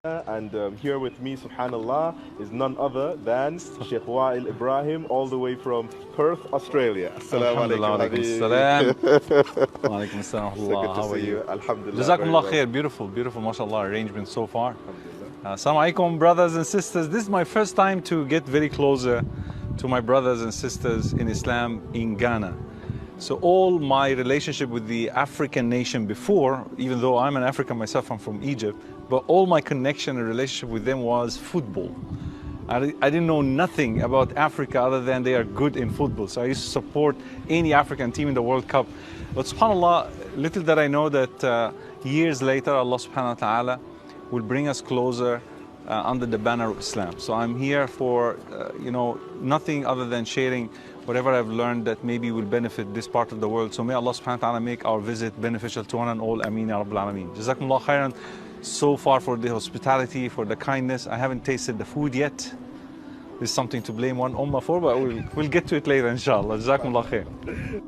And here with me, subhanallah, is none other than Sheikh Wael Ibrahim, all the way from Perth, Australia. Assalamu alaikum. Walaikum assalam. How are you? Alhamdulillah. Jazakumullah khair. Beautiful, beautiful, mashallah, arrangement so far. Assalamu alaikum, brothers and sisters. This is my first time to get very closer to my brothers and sisters in Islam in Ghana. So all my relationship with the African nation before, even though I'm an African myself, I'm from Egypt, but all my connection and relationship with them was football. I didn't know nothing about Africa other than they are good in football. So I used to support any African team in the World Cup. But subhanAllah, little did I know that years later, Allah subhanahu wa ta'ala will bring us closer under the banner of Islam. So I'm here for, nothing other than sharing whatever I've learned that maybe will benefit this part of the world. So may Allah subhanahu wa ta'ala make our visit beneficial to one and all. Ameen ya Rabbil Alameen. Jazakumullah khairan so far for the hospitality, for the kindness. I haven't tasted the food yet. This is something to blame 1ummah for, but we'll get to it later inshallah. Jazakumullah khair.